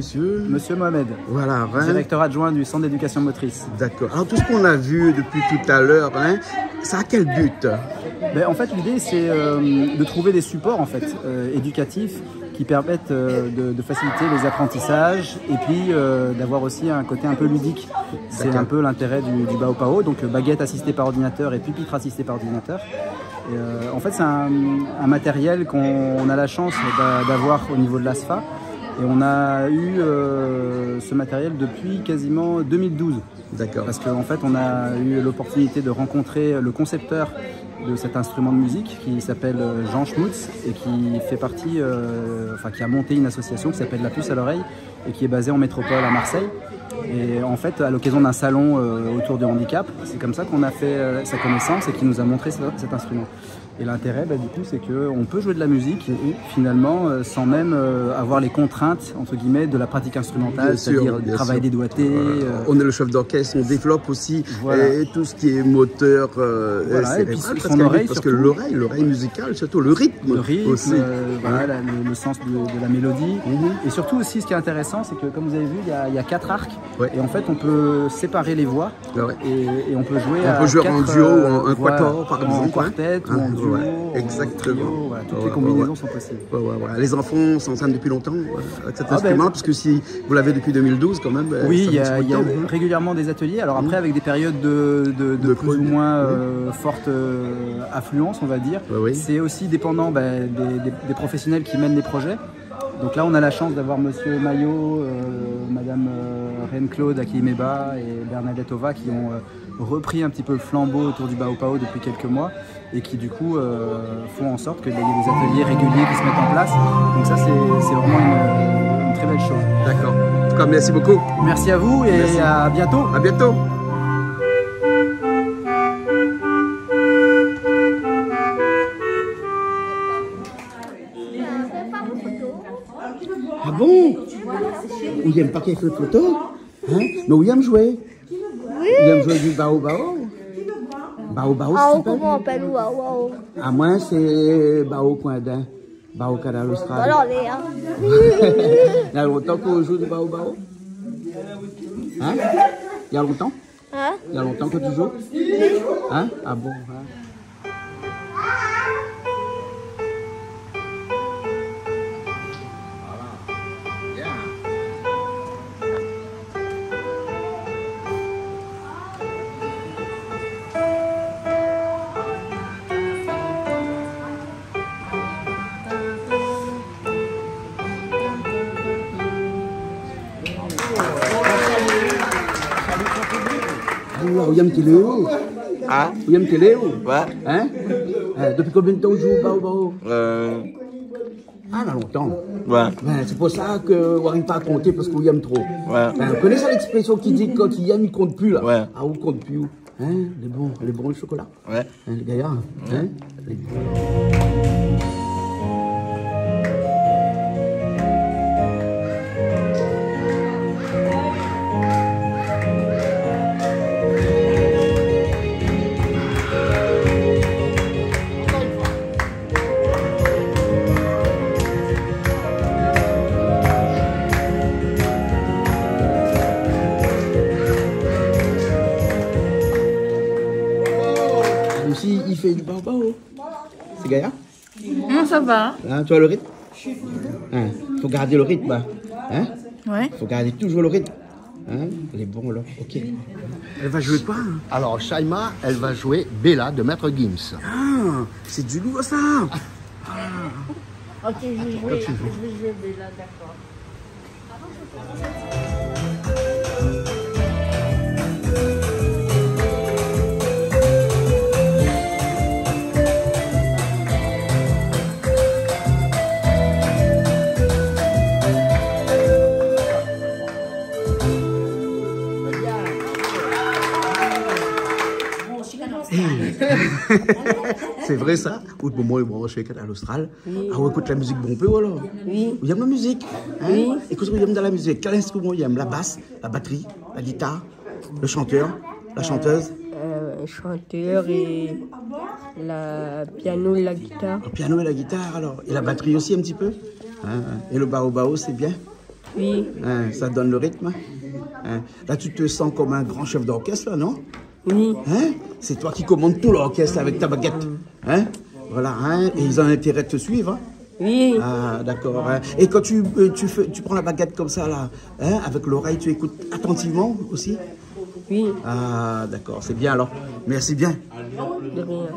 monsieur? Monsieur Mohamed. Voilà, hein? Directeur adjoint du centre d'éducation motrice. D'accord. Alors tout ce qu'on a vu depuis tout à l'heure, hein, ça a quel but? Ben, en fait, l'idée, c'est de trouver des supports en fait, éducatifs qui permettent de faciliter les apprentissages et puis d'avoir aussi un côté un peu ludique. C'est un peu l'intérêt du Bao Pao, donc baguette assistée par ordinateur et pupitre assisté par ordinateur. Et, en fait, c'est un matériel qu'on a la chance d'avoir au niveau de l'ASFA. Et on a eu ce matériel depuis quasiment 2012. D'accord. Parce qu'en fait, on a eu l'opportunité de rencontrer le concepteur de cet instrument de musique qui s'appelle Jean Schmutz et qui fait partie, qui a monté une association qui s'appelle La Puce à l'oreille et qui est basée en métropole à Marseille. Et en fait, à l'occasion d'un salon autour du handicap, c'est comme ça qu'on a fait sa connaissance et qu'il nous a montré cet instrument. Et l'intérêt, du coup, c'est qu'on peut jouer de la musique finalement sans même avoir les contraintes, entre guillemets, de la pratique instrumentale, c'est-à-dire le travail des doigtés. Voilà. On est le chef d'orchestre, on développe aussi tout ce qui est moteur et puis son oreille, parce que l'oreille musicale, surtout le rythme aussi. Le sens de la mélodie. Et surtout aussi, ce qui est intéressant, c'est que comme vous avez vu, il y a 4 arcs. Et en fait, on peut séparer les voix et on peut jouer en duo ou en quatuor, par exemple. En quartet ou en duo. Exactement. Trio, toutes les combinaisons sont possibles. Les enfants s'entraînent depuis longtemps avec cet instrument, puisque si vous l'avez depuis 2012, quand même. Oui, il y a régulièrement des ateliers. Alors après, avec des périodes de plus ou moins forte affluence, on va dire. C'est aussi dépendant des professionnels qui mènent les projets. Donc là, on a la chance d'avoir Monsieur Maillot, Madame Reine-Claude Akimeba et Bernadette Ova qui ont repris un petit peu le flambeau autour du Bao Pao depuis quelques mois et qui du coup font en sorte qu'il y ait des ateliers réguliers qui se mettent en place. Donc ça, c'est vraiment une très belle chose. D'accord. En tout cas, merci beaucoup. Merci à vous et à bientôt. À bientôt. Ah bon? William pas qu'il fait photo? Hein? Mais William jouait? Oui. William jouait du Bao Bao? Bao Bao, c'est comment on appelle Bao? Ah, moi, c'est Bao Coindin. Bao Canal Austral. Alors, il y a longtemps qu'on joue du Bao Bao? Hein? Il y a longtemps? Hein? Il y a longtemps que tu joues? Hein? Ah bon? Hein? William, tu es où? Ah? William, tu es où? Ouais. Hein? Depuis combien de temps tu joues au Bao Bao? Ah, là, longtemps. Ouais. C'est pour ça qu'on n'arrive pas à compter parce qu'on aime trop. Ouais. Vous connaissez l'expression qui dit que quand il aime, il compte plus, là? Ouais. Ah, où compte plus où? Hein? Les bons le chocolat? Ouais. Hein, les gaillards? Hein? Les aussi, il fait du Bao Bao. C'est Gaïa? Non, ça va. Hein, tu vois le rythme? Hein, faut garder le rythme. Hein? Ouais. Faut garder toujours le rythme. Hein? Les bons là. Ok. Elle va jouer quoi? Alors, Shaima, elle va jouer Bella de Maître Gims. Ah, c'est du nouveau ça. Ok, je vais jouer Bella, d'accord. C'est vrai ça? Ou le moment où on branché à l'Austral. Oui. Ah, on écoute la musique bon peu alors? Oui. Il aime la musique? Hein? Oui. Et qu'est-ce qu'il aime dans la musique? Quel instrument il aime? La basse, la batterie, la guitare, le chanteur, la chanteuse? Chanteur et la piano et la guitare. Le piano et la guitare alors? Et la batterie aussi un petit peu? Hein? Et le Bao Bao c'est bien? Oui. Hein, ça donne le rythme. Hein. Là, tu te sens comme un grand chef d'orchestre, là, non? Oui. Hein? C'est toi qui commandes tout l'orchestre avec ta baguette. Hein? Voilà, hein? Et ils ont intérêt de te suivre. Hein? Oui. Ah, d'accord. Hein? Et quand tu prends la baguette comme ça, là, hein? Avec l'oreille, tu écoutes attentivement aussi? Oui. Ah, d'accord, c'est bien alors. Merci bien. De rien.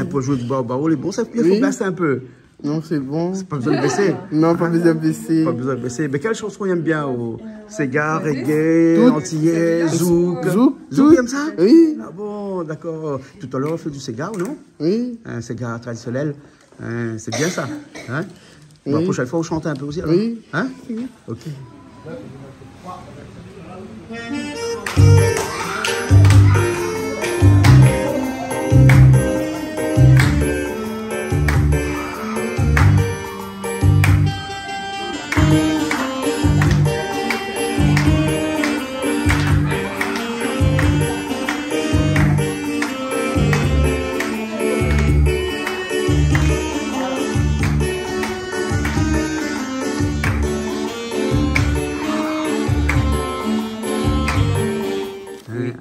Pour jouer du baobao, les bons, ça il faut baisser un peu. Non, c'est bon. Pas besoin de baisser. Non, pas besoin de baisser. Pas besoin de baisser. Mais quelle chanson il aime bien? Sega, reggae, antillais, zouk. Zouk, il aime ça? Oui. Ah bon, d'accord. Tout à l'heure, on fait du Sega ou non? Oui. Un Sega traditionnel. C'est bien ça. Hein? Oui. La prochaine fois, on chante un peu aussi. Alors. Oui. Hein? Oui. Ok.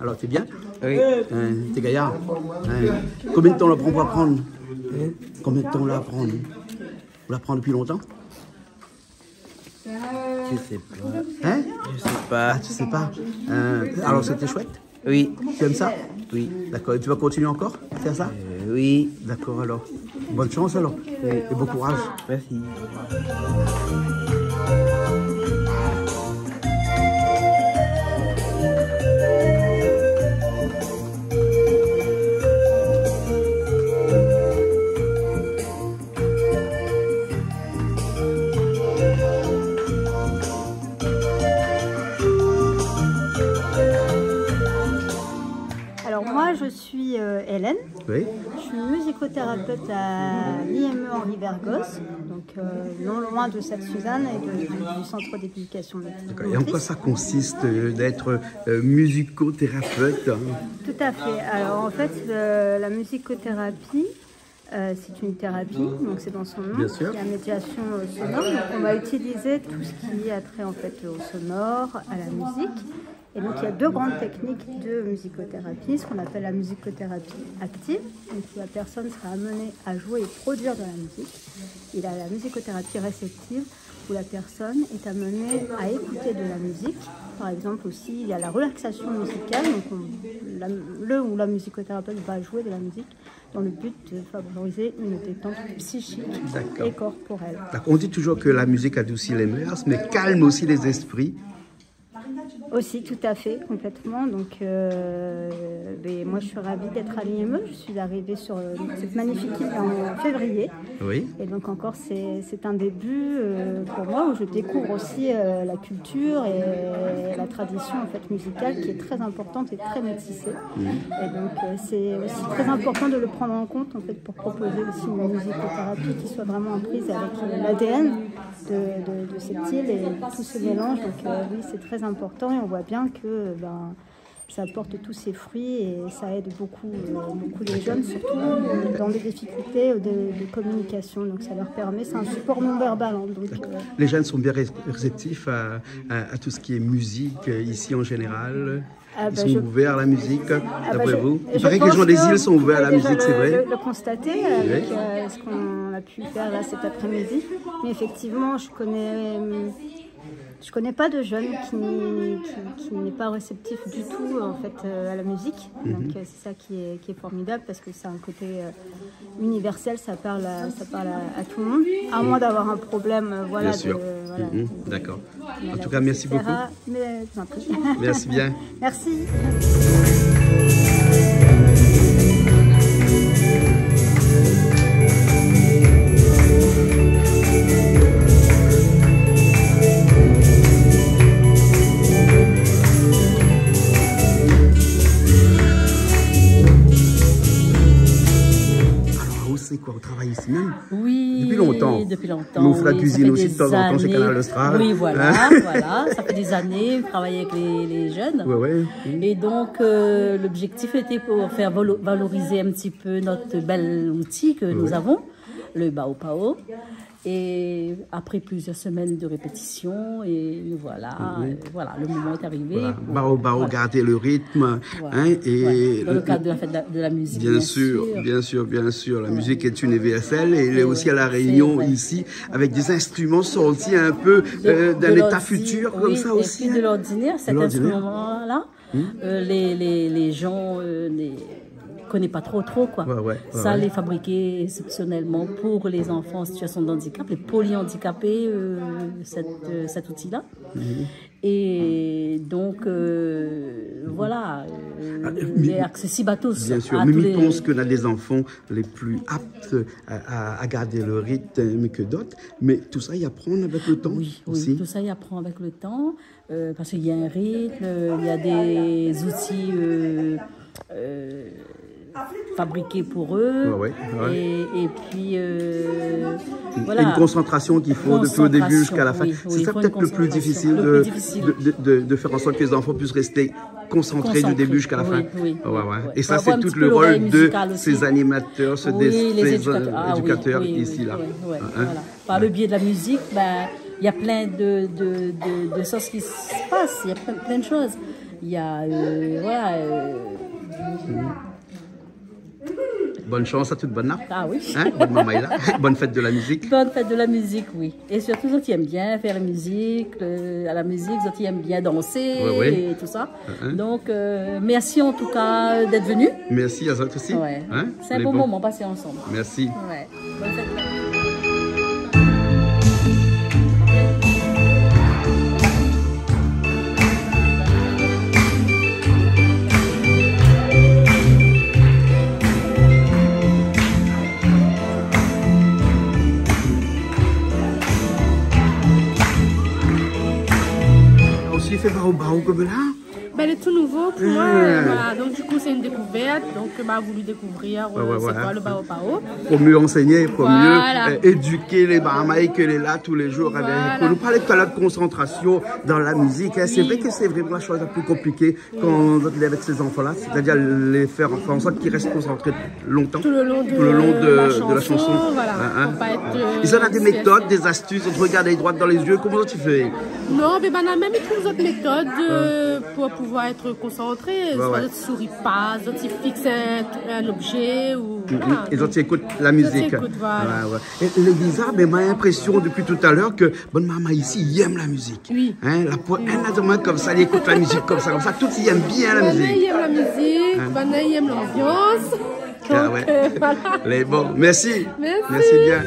Alors, t'es bien? Oui. T'es gaillard? Combien de temps la prend pour apprendre? Combien de temps la apprendre? Vous l'apprend depuis longtemps? Je sais pas. Hein? Je sais pas. Ah, tu sais pas? Alors, c'était chouette? Oui. Tu aimes ça? Oui. D'accord. Et tu vas continuer encore à faire ça? Oui. D'accord, alors. Bonne chance, alors. Et bon courage. Merci. Alors moi, je suis Hélène. Oui. Je suis musicothérapeute à l'IME Henri Bergos, donc non loin de Sainte-Suzanne et du centre d'éducation D'accord. Et en quoi ça consiste d'être musicothérapeute? Tout à fait. Alors en fait, la musicothérapie, c'est une thérapie, donc c'est dans son nom, Bien sûr. la médiation sonore. Donc on va utiliser tout ce qui a trait en fait au sonore, à la musique. Et donc il y a deux grandes techniques de musicothérapie, ce qu'on appelle la musicothérapie active, donc où la personne sera amenée à jouer et produire de la musique. Il y a la musicothérapie réceptive, où la personne est amenée à écouter de la musique. Par exemple aussi, il y a la relaxation musicale, donc le ou la musicothérapeute va jouer de la musique dans le but de favoriser une détente psychique et corporelle. On dit toujours que la musique adoucit les mœurs, mais calme aussi les esprits. Aussi, tout à fait, complètement. Donc, moi, je suis ravie d'être à l'IME. Je suis arrivée sur cette magnifique île en février. Oui. Et donc, encore, c'est un début pour moi où je découvre aussi la culture et la tradition en fait, musicale qui est très importante et très métissée. Et donc, c'est aussi très important de le prendre en compte en fait, pour proposer aussi une musicothérapie qui soit vraiment en prise avec l'ADN de cette île et tout ce mélange. Donc, oui, c'est très important. Et on voit bien que ça apporte tous ses fruits et ça aide beaucoup les jeunes, surtout dans des difficultés de communication. Donc ça leur permet, c'est un support non verbal. Hein, donc, les jeunes sont bien réceptifs à tout ce qui est musique ici en général. Ils sont ouverts à la musique, d'après vous? Il paraît que les gens des îles sont ouverts à la musique, c'est vrai? Le constater avec ce qu'on a pu faire là cet après-midi. Mais effectivement, je connais pas de jeunes qui n'est pas réceptif du tout en fait à la musique. Donc c'est ça qui est formidable parce que c'est un côté universel, ça parle à tout le monde, à moins d'avoir un problème Bien sûr. D'accord. En tout cas, merci beaucoup. Merci bien. Merci. commencé quoi, au travail ici même? Oui. Depuis longtemps. Depuis longtemps. Nous faisons la oui, cuisine aussi de temps en temps chez Canal Austral. Oui, voilà, Hein? voilà. Ça fait des années, travailler avec les jeunes. Ouais, ouais. Et donc, l'objectif était pour faire valoriser un petit peu notre bel outil que nous avons, le Bao Pao. Et après plusieurs semaines de répétition, et voilà, voilà, le moment est arrivé. Voilà. Bao Bao, garder le rythme. Voilà. Hein, et dans le cadre de la fête de la musique. Bien sûr, bien sûr, bien sûr. La musique est universelle et elle est aussi à La Réunion ici, avec des instruments sortis un peu d'un état futur comme ça aussi. Et puis de l'ordinaire, cet instrument-là, les gens connaît pas trop quoi. Ça les fabriquer exceptionnellement pour les enfants en situation de handicap, les polyhandicapés, cet outil-là. Et donc voilà, il est accessible à tous. Bien sûr, mais je pense qu'on a des enfants les plus aptes à garder le rythme que d'autres, mais tout ça y apprend avec le temps. Oui, aussi. Tout ça y apprend avec le temps, parce qu'il y a un rythme, il y a des outils fabriqués pour eux, et puis voilà. Une concentration qu'il faut depuis le début jusqu'à la fin. C'est ça peut-être le plus difficile de faire en sorte que les enfants puissent rester concentrés du début jusqu'à la fin. Et ça, c'est tout le rôle de ces animateurs, ces éducateurs ici là. Par le biais de la musique, il y a plein de choses qui se passent, il y a plein de choses. Il y a bonne chance à toute bonne nappe. Ah oui. Hein? Bonne mamaïla. Bonne fête de la musique. Bonne fête de la musique, oui. Et surtout, ceux qui aiment bien faire la musique, ceux qui aiment bien danser et tout ça. Donc, merci en tout cas d'être venus. Merci à vous aussi. Hein? C'est un bon moment passé ensemble. Merci. Bonne fête de la musique. Fait Bao Bao comme là? Elle est tout nouveau pour moi. Voilà. Donc du coup c'est une découverte. Donc m'a voulu découvrir c'est quoi le Bao Pao. Pour mieux enseigner, pour mieux éduquer les Bahamaïs que les là tous les jours. Nous parlons tout à l'heure de concentration dans la musique. C'est vrai que c'est vraiment la chose la plus compliquée quand on est avec ces enfants-là, c'est-à-dire les faire en sorte qu'ils restent concentrés longtemps. Tout le long de la chanson. Voilà. Ils ont des méthodes, des astuces, on te regarde droit dans les yeux. Comment tu fais? Non, mais on a même toutes autres méthodes pour pouvoir être concentré. Soit d'autres souris pas, d'autres fixent un objet ou. Et d'autres écoutent la musique. Et les bizarres, mais ma impression depuis tout à l'heure que bonne maman ici, il aime la musique. Oui. Hein, un comme ça, il écoute la musique comme ça, tout ils aiment bien la musique. Il aime la musique, il aime l'ambiance. Voilà. Les bons, merci. Merci bien.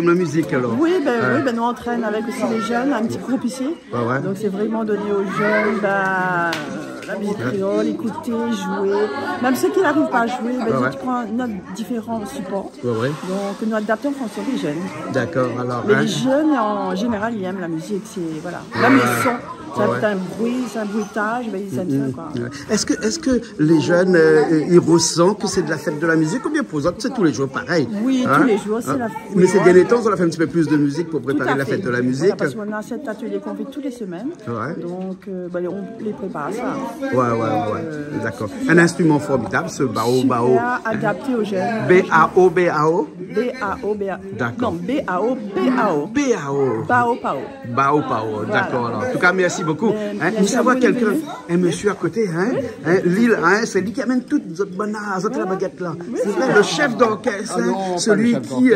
La musique alors. Oui, nous on entraîne avec aussi les jeunes, un petit groupe ici. Donc c'est vraiment donné aux jeunes la musique créole, écouter, jouer. Même ceux qui n'arrivent pas à jouer, ils prennent différents supports. Donc nous adaptons en fonction des jeunes. D'accord, alors. Mais les jeunes en général ils aiment la musique, c'est même le son. C'est un bruit, c'est un bruitage, ils aiment ça quoi. Est-ce que les jeunes ils ressentent que c'est de la fête de la musique ou bien pour eux autres c'est tous les jours pareil? Oui, tous les jours c'est la fête. Mais ces derniers temps on a fait un petit peu plus de musique pour préparer la fête de la musique. Parce qu'on a cet atelier qu'on fait toutes les semaines. Donc on les prépare à ça. D'accord. Un instrument formidable, ce Bao Bao. Adapté aux jeunes. B-A-O, B-A-O? B-A-O, B-A-O. D'accord. Non, B-A-O, B-A-O. B-A-O. Bao Pao. Bao Pao, d'accord. En tout cas, merci beaucoup. Nous savoir quelqu'un, un monsieur à côté, Lille, c'est lui qui amène toute la baguette là. C'est le chef d'orchestre, celui qui,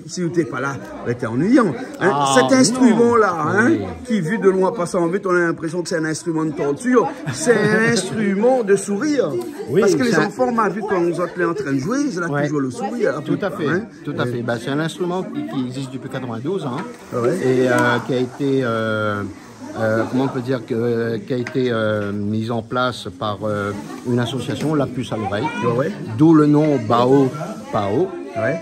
si vous n'étiez pas là, était ennuyant. Cet instrument-là, qui vu de loin passant en vite, on a l'impression que c'est un instrument de torture, c'est un instrument de sourire. Parce que les enfants m'ont vu quand nous autres en train de jouer, ils ont toujours le sourire. Tout à fait, tout à fait. C'est un instrument qui existe depuis 92 ans et qui a été comment on peut dire, qui a été mise en place par une association, La Puce à l'oreille, d'où le nom Bao Pao.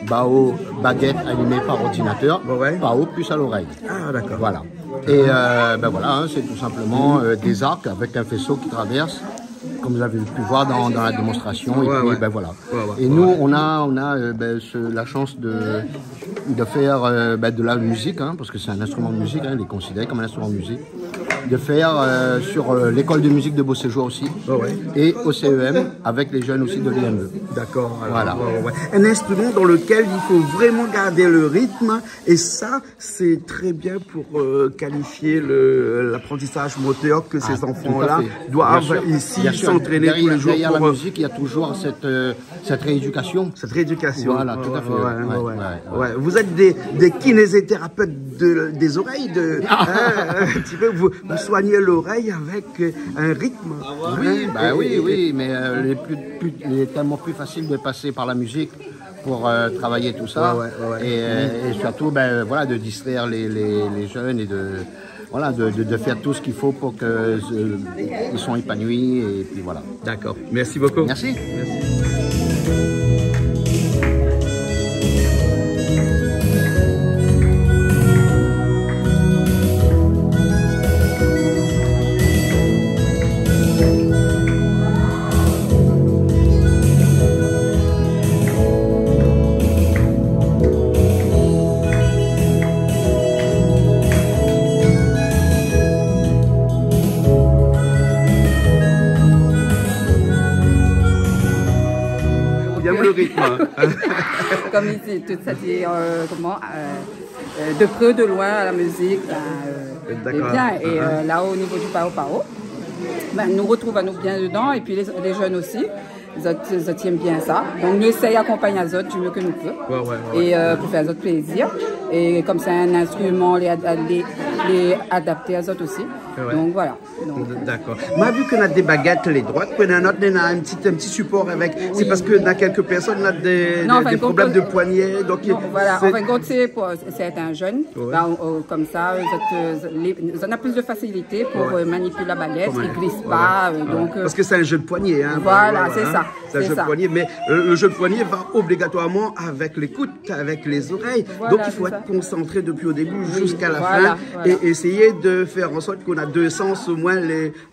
Bao, baguette allumée par ordinateur, Pao, puce à l'oreille. Ah, d'accord. Voilà. Et ben voilà, hein, c'est tout simplement des arcs avec un faisceau qui traverse, comme vous avez pu voir dans la démonstration. Et puis, ben voilà. Et nous, on a la chance de faire de la musique, hein, parce que c'est un instrument de musique, hein, il est considéré comme un instrument de musique, de faire sur l'école de musique de Beauséjour aussi, et au CEM, avec les jeunes aussi de l'IME. D'accord. Voilà. Un instrument dans lequel il faut vraiment garder le rythme, et ça, c'est très bien pour qualifier l'apprentissage moteur que ces enfants-là doivent ici s'entraîner tous les jours. Derrière la musique, il y a toujours cette rééducation. Cette rééducation. Voilà, tout à fait. Vous êtes des kinésithérapeutes des oreilles, un petit peu, vous soignez l'oreille avec un rythme. Oui, mais il est tellement plus facile de passer par la musique pour travailler tout ça, et surtout voilà, de distraire les jeunes et de faire tout ce qu'il faut pour qu'ils soient épanouis, et puis voilà. D'accord, merci beaucoup. Merci. Le rythme. Comme ici, tout ça dit, de près, de loin, à la musique, c'est bien. Et là, au niveau du Pao Pao, nous retrouvons nous bien dedans, et puis les jeunes aussi. Ils aiment bien ça. Donc nous essayons d'accompagner les autres du mieux que nous pouvons. Et pour faire les autres plaisir. Et comme c'est un instrument, les adapter à les autres aussi. Donc voilà. D'accord. Moi, vu qu'on a des baguettes les droites, qu'on a un petit support avec. C'est parce que dans quelques personnes on a des problèmes de poignet. Donc non, voilà. En fin de compte, c'est un jeune. Comme ça, on a plus de facilité pour manipuler la baguette. Ils ne glissent pas. Parce que c'est un jeu de poignet. Hein, voilà, c'est ça. C'est un jeu de poignet. Mais le jeu de poignet va obligatoirement avec l'écoute, avec les oreilles. Donc il faut être concentré depuis au début jusqu'à la fin. Et essayer de faire en sorte qu'on a deux sens au moins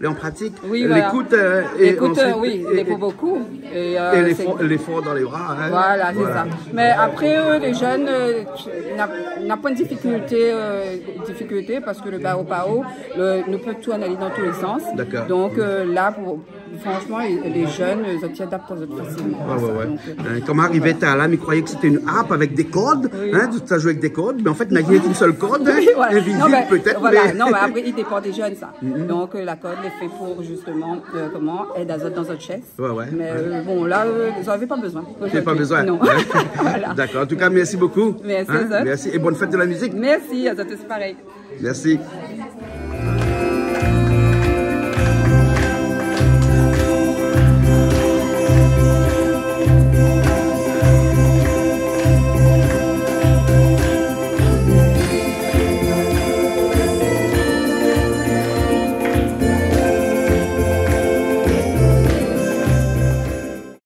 en pratique. L'écoute il faut beaucoup. Et l'effort dans les bras. Hein. Voilà, c'est ça. Mais après, les jeunes n'ont pas de difficulté parce que le Bao Pao nous peut tout analyser dans tous les sens. Donc là, franchement, les jeunes, ils s'y adaptent facilement. Comme arrivé à là, mais croyait que c'était une harpe avec des cordes. Tu as joué avec des cordes, mais en fait, il n'y a qu'une seule corde, invisible peut-être. Non, mais après, il dépend des jeunes, ça. Donc la corde est faite pour justement aider dans notre chaise. Mais bon, là, vous n'en avez pas besoin. Vous n'avez pas besoin. Non. D'accord. En tout cas, merci beaucoup. Merci. Merci et bonne fête de la musique. Merci, à tous pareil. Merci.